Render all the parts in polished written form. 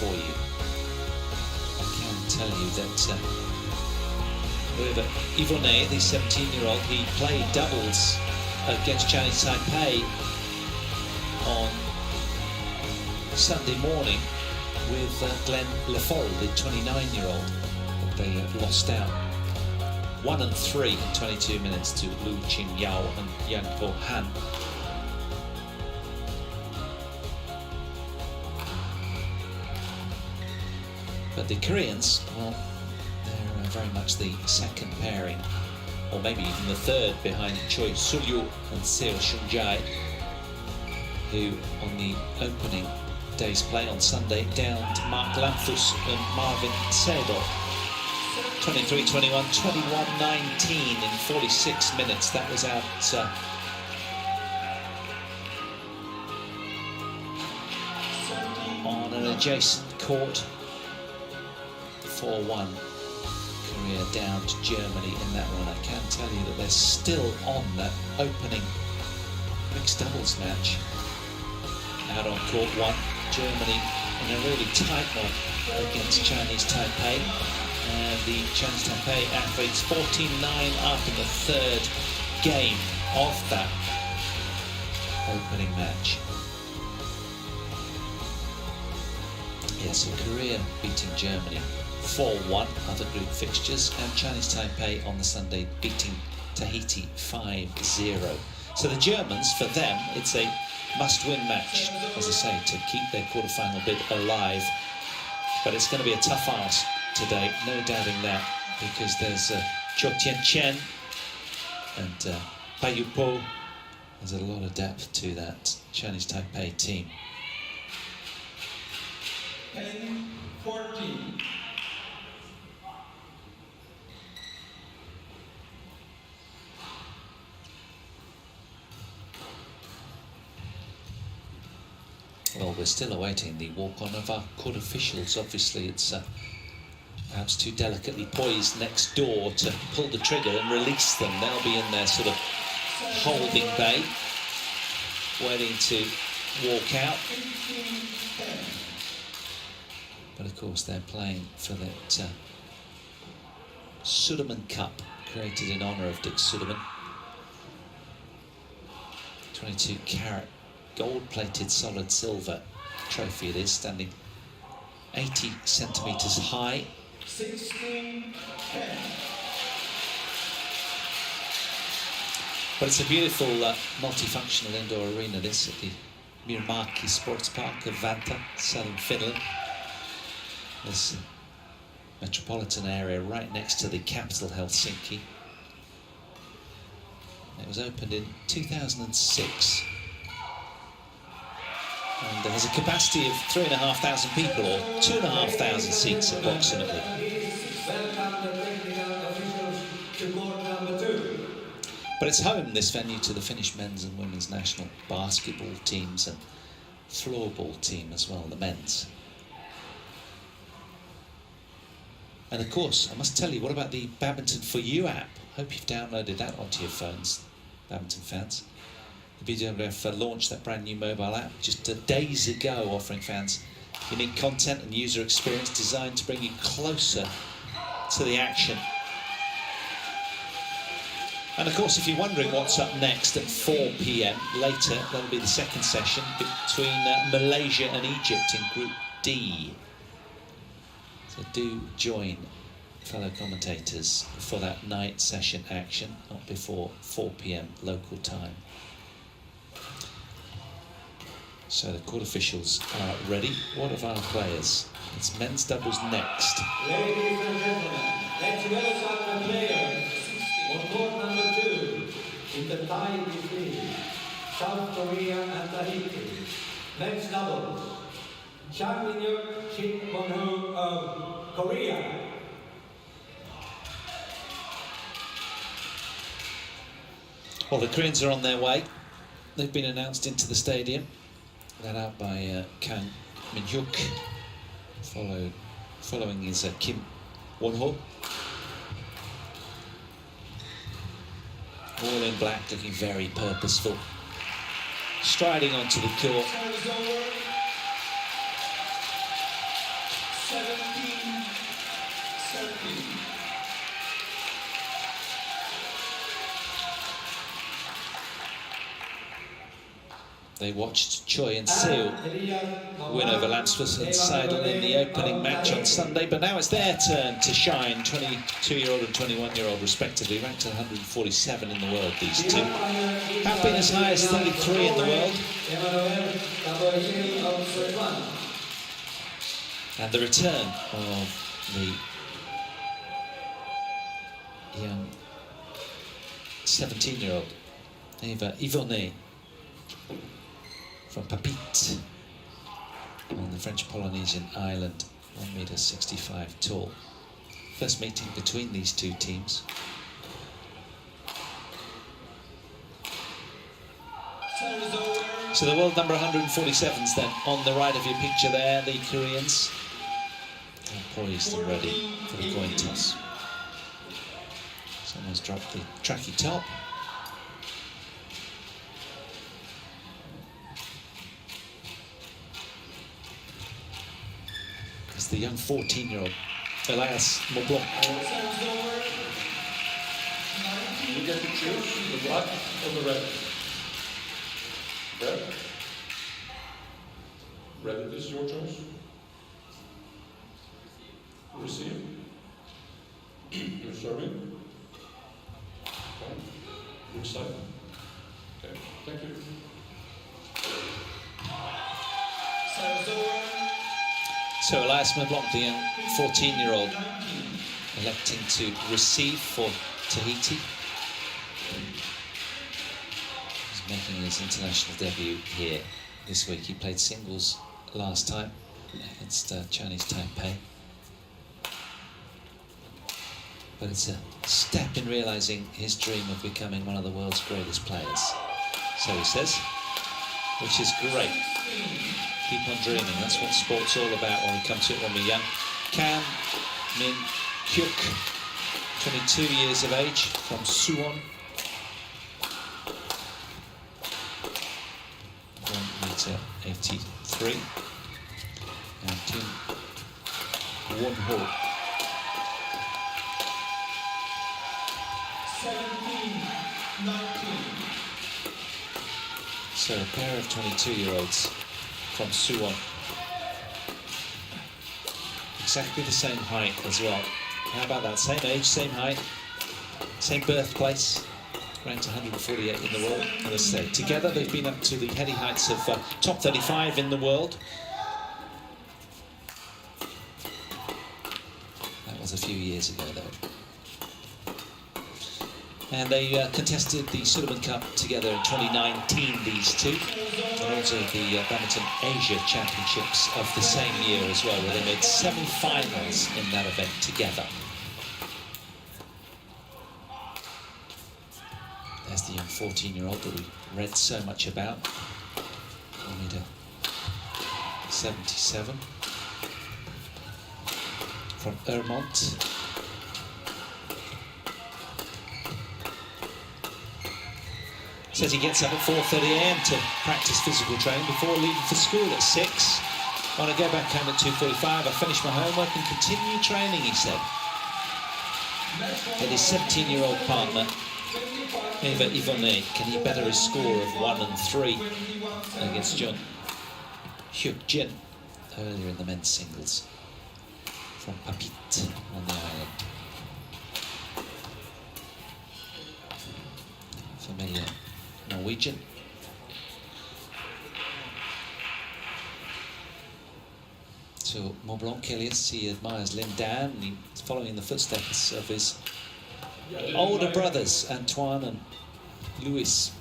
for you. I can tell you that with Yvonet, the 17-year-old, he played doubles against Chinese Taipei on Sunday morning with Glenn Lefol, the 29-year-old. But they lost out 1-3 in 22 minutes to Lu Qing Yao and Yang Ho Han. But the Koreans, well, they're very much the second pairing, or maybe even the third, behind Choi Sul-yu and Seo Shung-jae, who on the opening day's play on Sunday down to Mark Lamphus and Marvin Seedorf. 23-21, 21-19 in 46 minutes. That was out on an adjacent court. 4-1. Korea down to Germany in that one. I can tell you that they're still on that opening mixed doubles match. Out on court one, Germany in a really tight one against Chinese Taipei. And the Chinese Taipei athletes 14-9 up in the third game of that opening match. Yes, so Korea beating Germany 4-1, other group fixtures, and Chinese Taipei on the Sunday beating Tahiti 5-0. So the Germans, for them, it's a must-win match, as I say, to keep their quarter-final bid alive. But it's going to be a tough ask today, no doubting that, because there's Zhou Tianqian and Bai Yupo. There's a lot of depth to that Chinese Taipei team. 10-14. Well, we're still awaiting the walk-on of our court officials. Obviously, it's perhaps too delicately poised next door to pull the trigger and release them. They'll be in their sort of holding bay, waiting to walk out. But of course, they're playing for that Sudirman Cup, created in honour of Dick Sudirman. 22-carat gold-plated solid silver trophy it is, standing 80 centimetres high. 16-10. But it's a beautiful multifunctional indoor arena, this, at the Miramarki Sports Park of Vantaa, southern Finland. This metropolitan area right next to the capital, Helsinki. It was opened in 2006. And has a capacity of 3,500 people, or 2,500 seats approximately. But it's home, this venue, to the Finnish men's and women's national basketball teams and floorball team as well, the men's. And of course, I must tell you, what about the Badminton For You app? Hope you've downloaded that onto your phones, badminton fans. The BWF launched that brand new mobile app just days ago, offering fans unique content and user experience designed to bring you closer to the action. And of course, if you're wondering what's up next at 4 p.m. later, that'll be the second session between Malaysia and Egypt in Group D. So do join fellow commentators for that night session action, not before 4 p.m. local time. So the court officials are ready. What of our players? It's men's doubles next. Ladies and gentlemen, let's welcome the players on court number 2 in the tie between South Korea and Tahiti. Men's doubles. Chang Min-hyuk, Shin Kwon-ho of Korea. Well, the Koreans are on their way. They've been announced into the stadium. Led out by Kang Min-hyuk. Following is Kim Won-ho. All in black, looking very purposeful. Striding onto the court. 17. They watched Choi and Seo win over Lansford and Seidel in the opening match on Sunday, but now it's their turn to shine. 22-year-old and 21-year-old respectively, ranked 147 in the world, these two. Have been as high as 33 in the world. And the return of the young 17-year-old Yvonet from Papit on the French Polynesian island, 1.65 meters tall. First meeting between these two teams. So the world number 147s then on the right of your picture there, the Koreans are poised and ready for the coin toss. Someone's dropped the tracky top. It's the young 14-year-old Elias Maublanc. You get to choose the black or the red. Red? Red, it is your choice. Receive. You're serving. Okay. Which side? Okay, thank you. So Elias Maublanc, the young 14-year-old, electing to receive for Tahiti. He's making his international debut here this week. He played singles last time against Chinese Taipei. But it's a step in realising his dream of becoming one of the world's greatest players. So he says, which is great. Keep on dreaming, that's what sport's all about when we come to it when we're young. Kang Min Hyuk, 22 years of age, from Suwon. 1.83 meters. And Kim Won-ho. 17-19. So a pair of 22-year-olds from Suwon. Exactly the same height as well. How about that? Same age, same height, same birthplace. Ranked 148 in the world. And as I say, together they've been up to the heady heights of top 35 in the world. That was a few years ago though. And they contested the Sudirman Cup together in 2019, these two. And also the Badminton Asia Championships of the same year as well, where they made semi-finals in that event together. There's the young 14-year-old that we read so much about. 1.77 meters. From Ermont. Says he gets up at 4:30 AM to practice physical training before leaving for school at 6. When I go back home at 2:45, I finish my homework and continue training, he said. And his 17-year-old partner, Yvonet, can he better his score of 1 and 3 against John Hyuk Jin earlier in the men's singles from Papit on the island. Familiar Norwegian. So Maublanc, Elias, he admires Lin Dan, and he's following in the footsteps of his older brothers, Antoine and Louis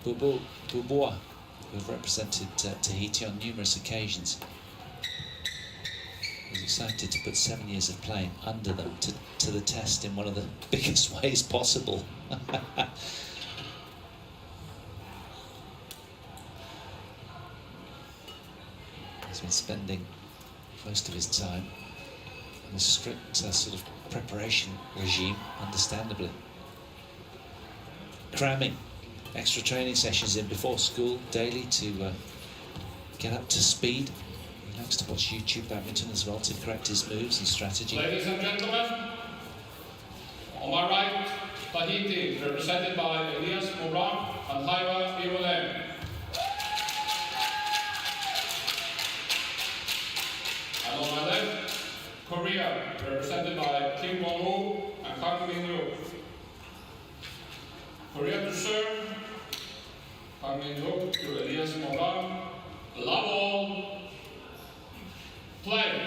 Bourbois, who have represented Tahiti on numerous occasions. He's excited to put 7 years of playing under them to the test in one of the biggest ways possible. He's been spending most of his time in a strict sort of preparation regime, understandably. Cramming extra training sessions in before school daily to get up to speed. He likes to watch YouTube badminton as well to correct his moves and strategy. Ladies and gentlemen, on my right, Tahiti, represented by Elias Maublanc and Yvonet. And on my left, Korea, represented by Kim Won-woo and Kang. Korea to serve, Kang to Elias Maublanc. Love all, play.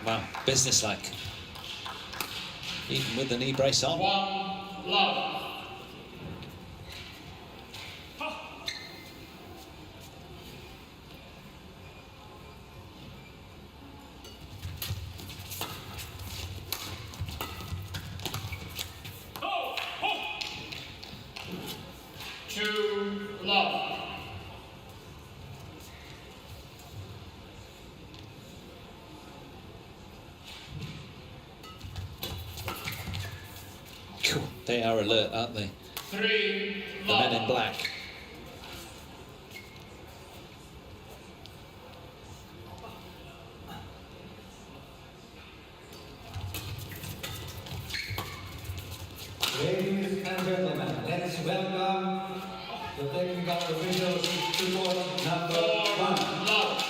Wow, businesslike. Even with the knee brace on. One love. Two love. Cool. They are alert, aren't they? Three The love. men in black. Ladies and gentlemen, let's welcome the technical officials to court number 1. Love.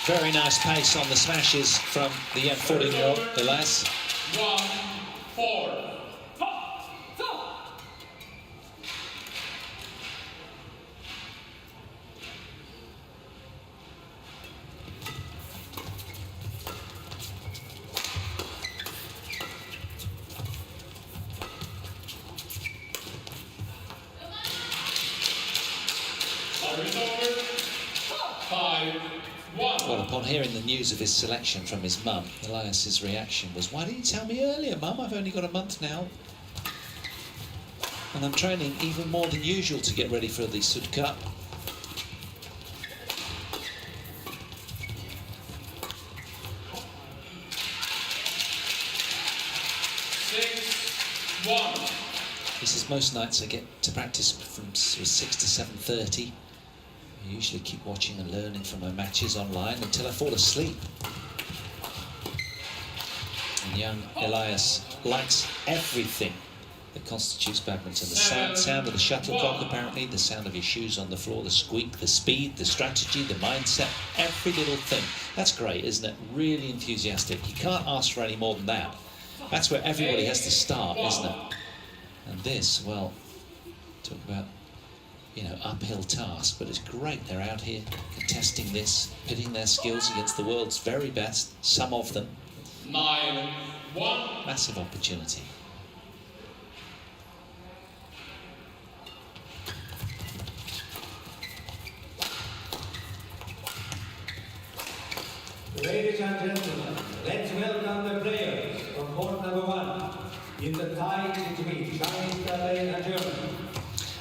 Very nice pace on the smashes from the young 14-year-old Elias. 1-4. Service over. 5-1. Well, upon hearing the news of his selection from his mum, Elias's reaction was, "Why didn't you tell me earlier, Mum? I've only got a month now. And I'm training even more than usual to get ready for the Sud Cup." 6-1. He says most nights I get to practice from sort of 6 to 7:30. I usually keep watching and learning from my matches online until I fall asleep. And young Elias likes everything that constitutes badminton. The sound of the shuttlecock, apparently, the sound of your shoes on the floor, the squeak, the speed, the strategy, the mindset, every little thing. That's great, isn't it? Really enthusiastic. You can't ask for any more than that. That's where everybody has to start, isn't it? And this, well, talk about, you know, uphill task, but it's great they're out here contesting this, pitting their skills against the world's very best, some of them. 9-1. Massive opportunity. Ladies and gentlemen, let's welcome the players from court number 1 in the tie between Chinese Taipei and Germany.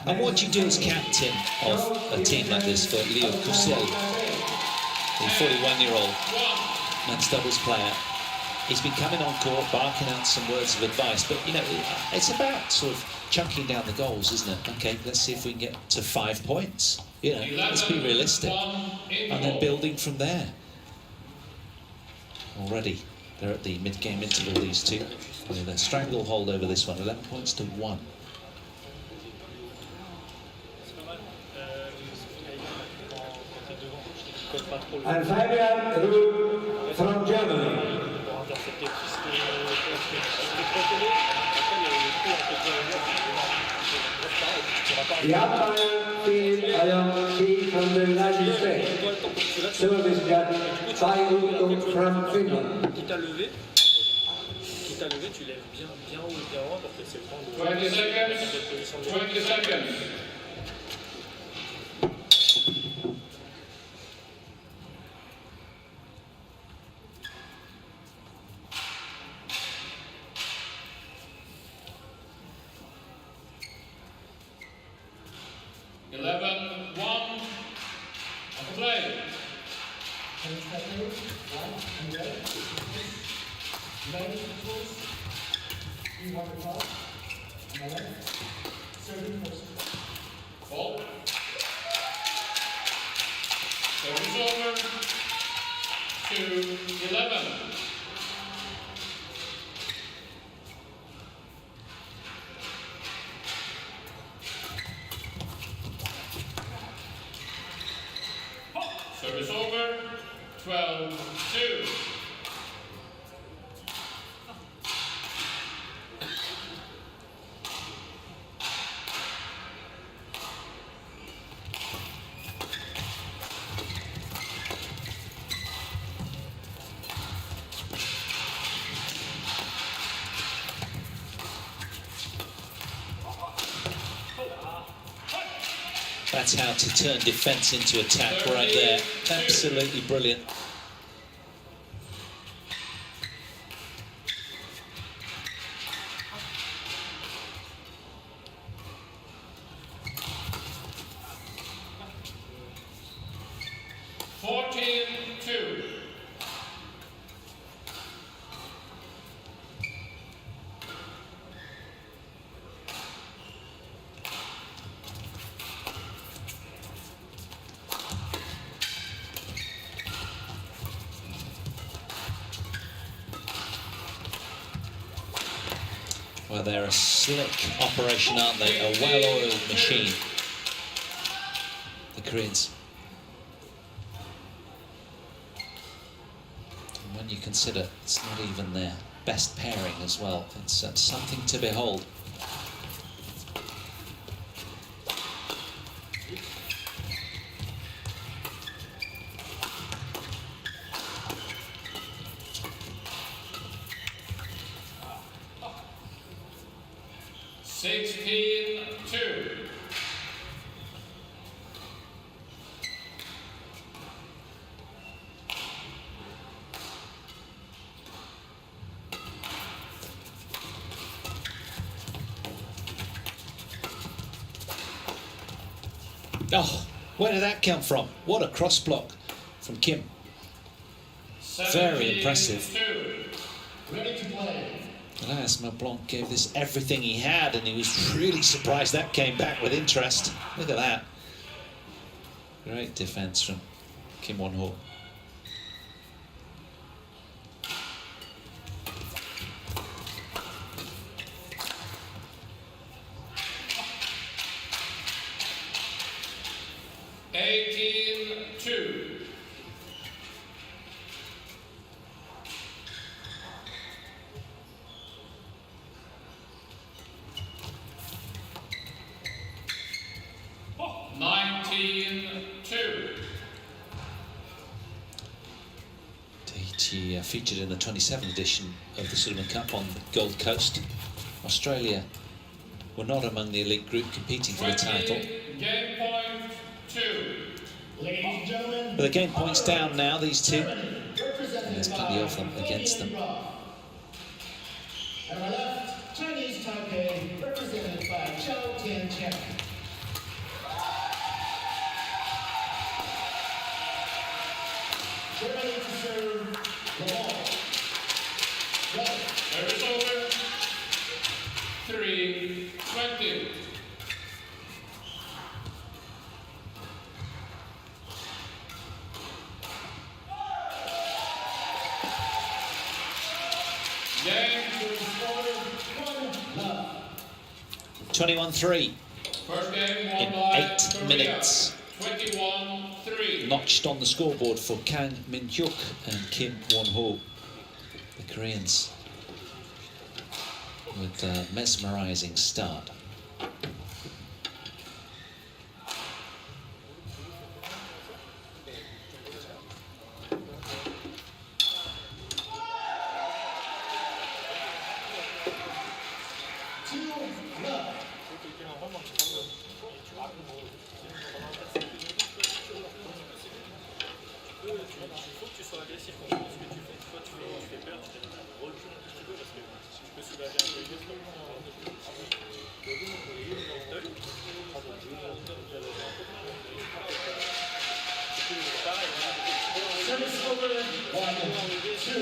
And what do you do as captain of a team like this for Leo Kussel, the 41-year-old men's doubles player? He's been coming on court, barking out some words of advice, but, you know, it's about sort of chunking down the goals, isn't it? Okay, let's see if we can get to 5 points. You know, let's be realistic. And then building from there. Already, they're at the mid-game interval, these two, with a stranglehold over this one, 11 points to 1. And Fabian Ruh from Germany. The umpire, Phil Ayonki from the United States. Service judge, Tai Utto from Finland. ta levée, tu lèves bien haut et bien loin pour que c'est le temps de 20 mettre seconds. cette position de 20 seconds. Ball. Service over to 11. Service over 12-2. That's how to turn defence into attack right there. Absolutely brilliant. Well, they're a slick operation, aren't they? A well-oiled machine, the Koreans. And when you consider it's not even their best pairing as well, it's something to behold. Oh, where did that come from? What a cross block from Kim. Very impressive. Ready to play. Elias Maublanc gave this everything he had, and he was really surprised that came back with interest. Look at that. Great defence from Kim Won-ho. Tahiti featured in the 27th edition of the Sudirman Cup on the Gold Coast. Australia were not among the elite group competing for the title. Game point 2. Ladies and gentlemen, But the game points down now, these two. And there's plenty of them against them. On our left, Chinese Taipei, represented by Zhao Tianchen. We're ready to serve the ball. Go. Service over 3-20. Game 21-3 first game won in by 8 Korea. minutes. 21-3. Notched on the scoreboard for Kang Min-hyuk and Kim Won-ho. The Koreans with a mesmerising start. love. Service over 1-2.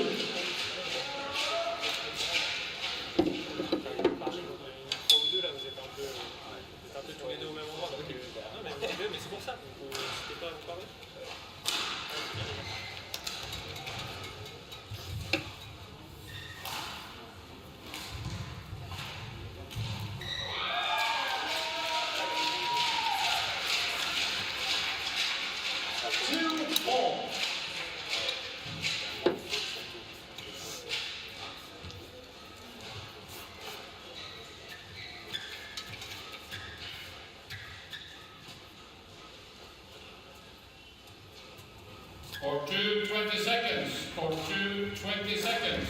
For 20 seconds. For 20 seconds.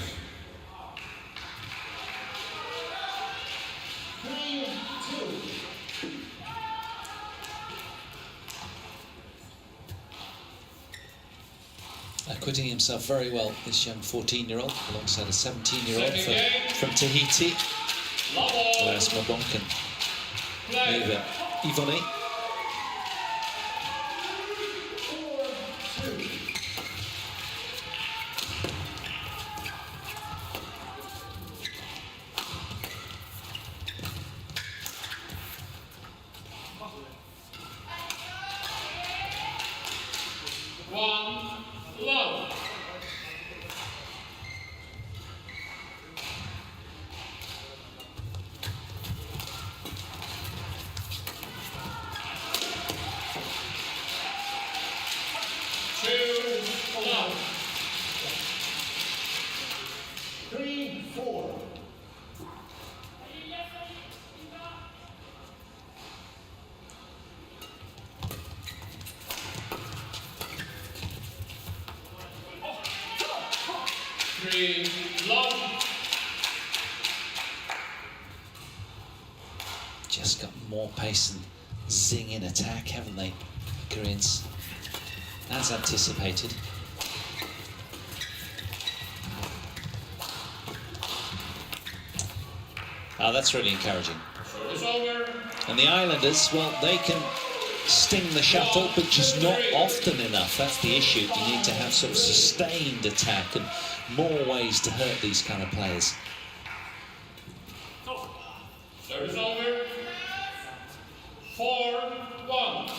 3-2. Acquitting himself very well, this young 14-year-old, alongside a 17-year-old from Tahiti. Whereas Maublanc and Yvonet. Love. Two, love. 3-4. Three, love. Just got more pace and zing in attack, haven't they, Koreans? As anticipated. Oh, that's really encouraging. It's over. And the Islanders, well, they can sting the shuttle, but just not often enough. That's the issue. You need to have sort of sustained attack and more ways to hurt these kind of players. Service over. 4-1.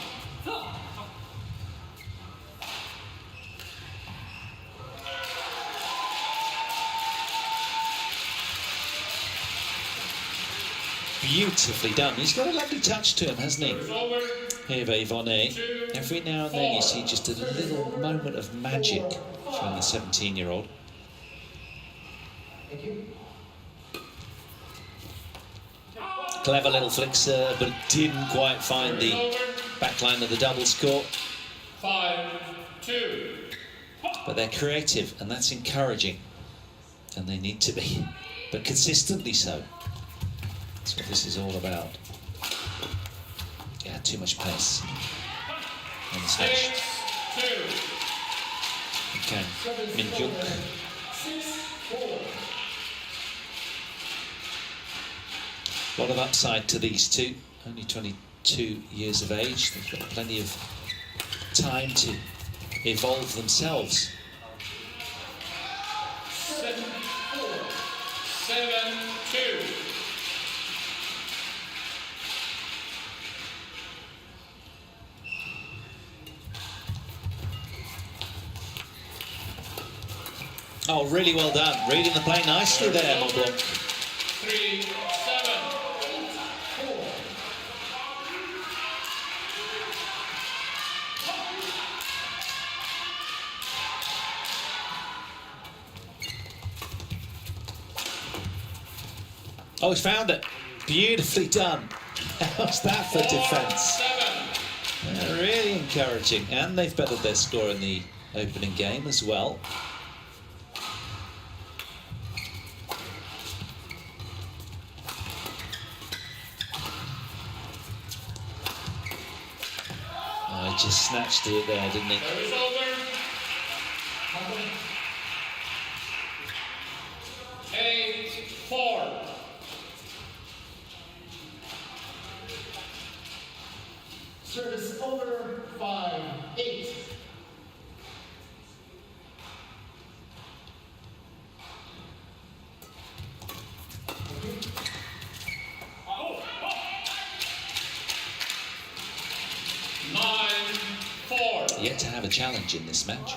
Beautifully done. He's got a lovely touch to him, hasn't he? Service over. Here, Yvonet. Every now and then you see just a little moment of magic from the 17-year-old. Thank you. Clever little flick serve, but didn't quite find the backline of the doubles court. 5-2. But they're creative, and that's encouraging. And they need to be, but consistently so. That's what this is all about. Yeah, too much pace on the switch. 6-2. Kang, Min-hyuk. 6-4. A lot of upside to these two. Only 22 years of age. They've got plenty of time to evolve themselves. 7-2. Oh, really well done. Reading the play nicely there, Maublanc. 3-7. Oh, he's found it. Beautifully done. How's that for defence? 4-7. Really encouraging. And they've bettered their score in the opening game as well. just snatched it there, didn't he? Service over. 8-4. Service over, 5-8. Oh. 9-4. Yet to have a challenge in this match.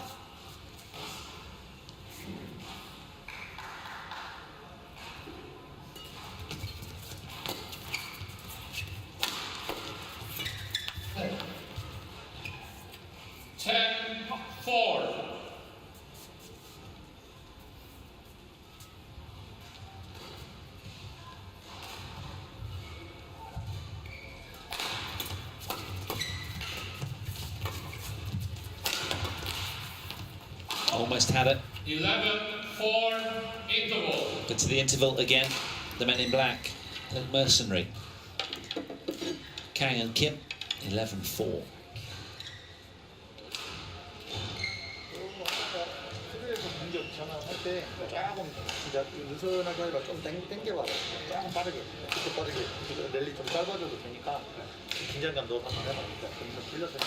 Almost had it. 11-4 interval. But to the interval again, the men in black, the mercenary. Kang and Kim, 11-4. 공격 전환할 때 조금 진짜 느슨하게 하기가 좀 땡겨와요. 조금 빠르게, 그때 빠르게 랠리 좀 짧아져도 되니까 긴장감도 한번 해봐니까 좀 풀려서 더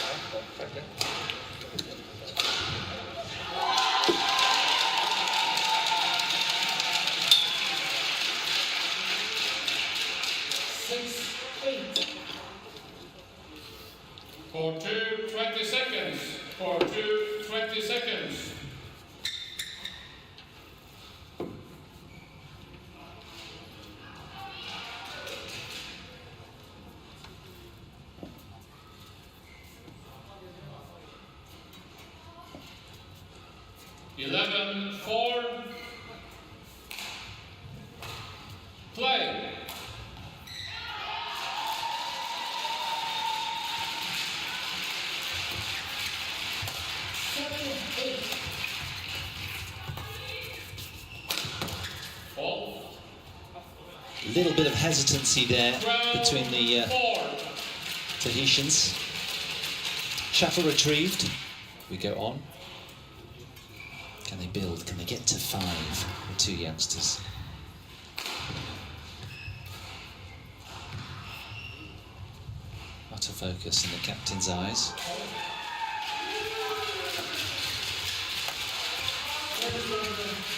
짧게. For 20 seconds. For 20 seconds. Play. A little bit of hesitancy there between the Tahitians. Shuffle retrieved. We go on. Can they build? Can they get to 5? The two youngsters. Utter focus in the captain's eyes.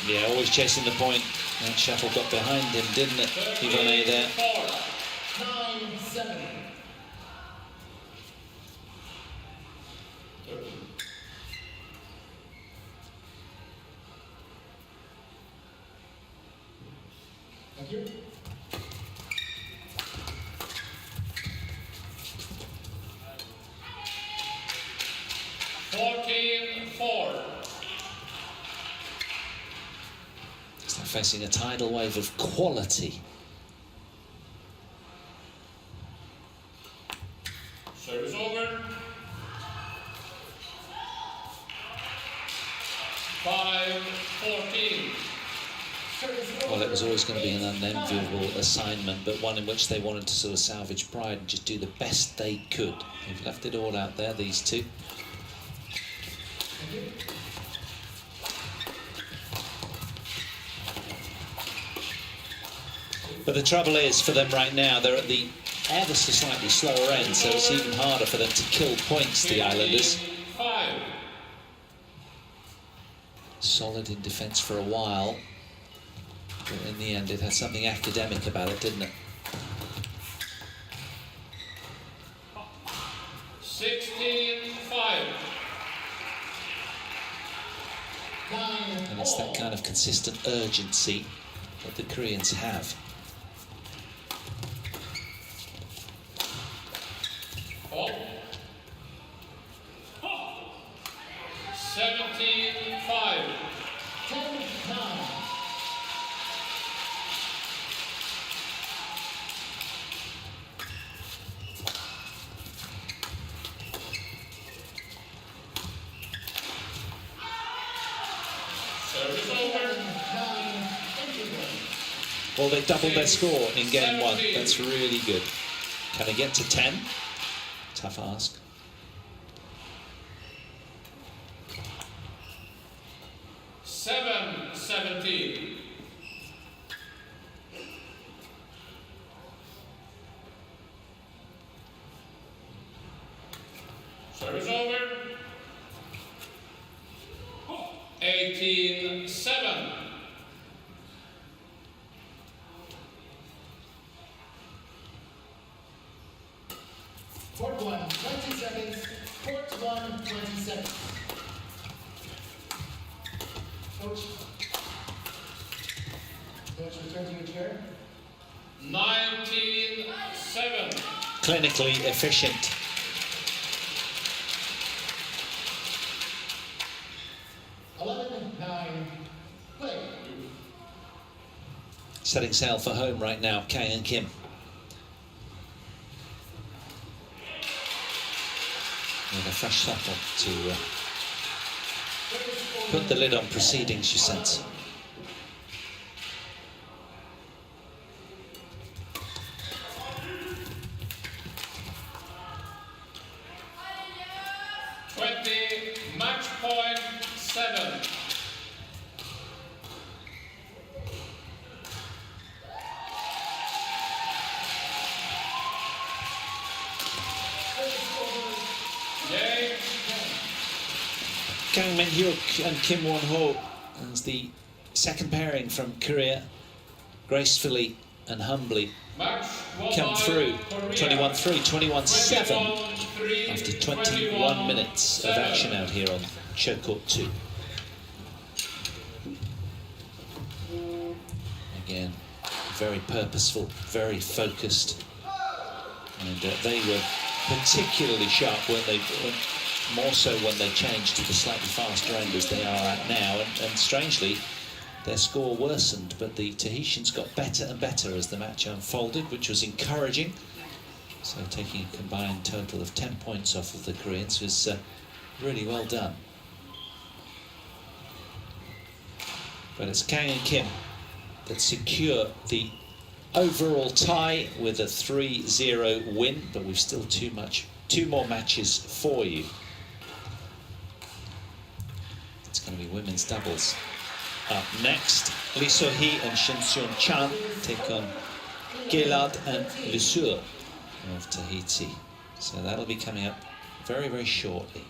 Yeah, always chasing the point. That shuttle got behind him, didn't it? Yvonet there. 9-7. Thank you. 14-4. They're facing a tidal wave of quality. Service over. 5-14. Well, it was always going to be an unenviable assignment, but one in which they wanted to sort of salvage pride and just do the best they could. They've left it all out there, these two. But the trouble is, for them right now, they're at the ever so slightly slower end, so it's even harder for them to kill points, the Islanders. Solid in defence for a while, but in the end it had something academic about it, didn't it? 16-5. And it's that kind of consistent urgency that the Koreans have. Oh. 17-5. 10-9. Service over. Well, they doubled their score in game 1. That's really good. Can they get to 10? Tough ask. 7-17. Service over. 18-7. Court 1, 20 seconds. Court 1, 20 seconds. Coach. Coach, return to your chair. 19-7. Clinically efficient. Setting sail for home right now, Kang and Kim. With a fresh settle to put the lid on proceedings, she says. Match point 7. Kang Min-hyuk and Kim Won-ho as the second pairing from Korea gracefully and humbly come through. 21-3, 21-7 after 21 minutes of action out here on show court 2. Again, very purposeful, very focused, and they were particularly sharp, weren't they? More so when they changed to the slightly faster end as they are at now, and strangely their score worsened, but the Tahitians got better and better as the match unfolded, which was encouraging. So taking a combined total of 10 points off of the Koreans was really well done. But it's Kang and Kim that secure the overall tie with a 3-0 win, but we've still two more matches for you. It's going to be women's doubles up next. Lee So-hee and Shin Seon-chan take on Gilad and Lusur of Tahiti. So that'll be coming up very, very shortly.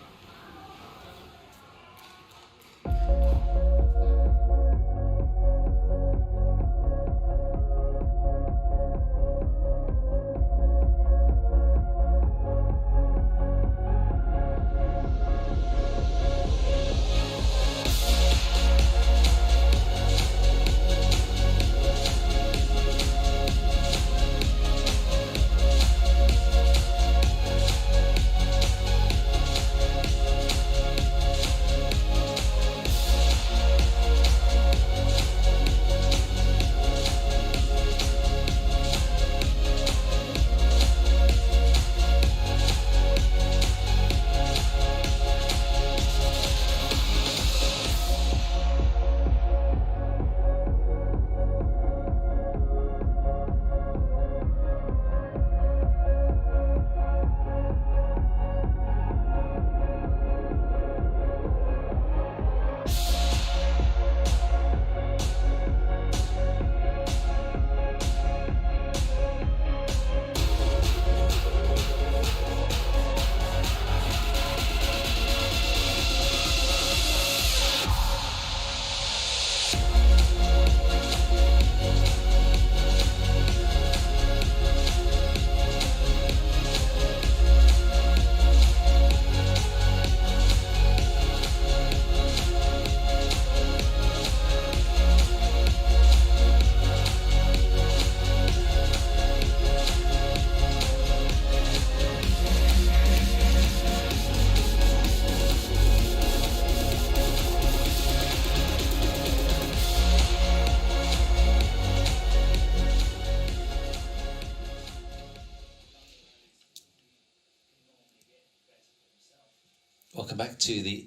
Welcome back to the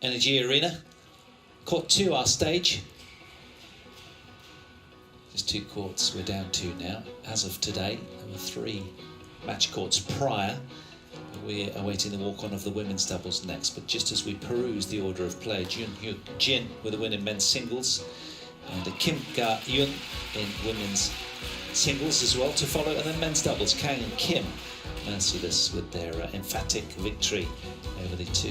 Energy Arena. Court 2, our stage. Just 2 courts we're down to now. As of today, there were 3 match courts prior. We're awaiting the walk-on of the women's doubles next, but just as we peruse the order of play, Jun-Hyuk Jin with a win in men's singles, and Kim Ga-Eun in women's singles as well to follow, and then men's doubles, Kang and Kim merciless with their emphatic victory over the two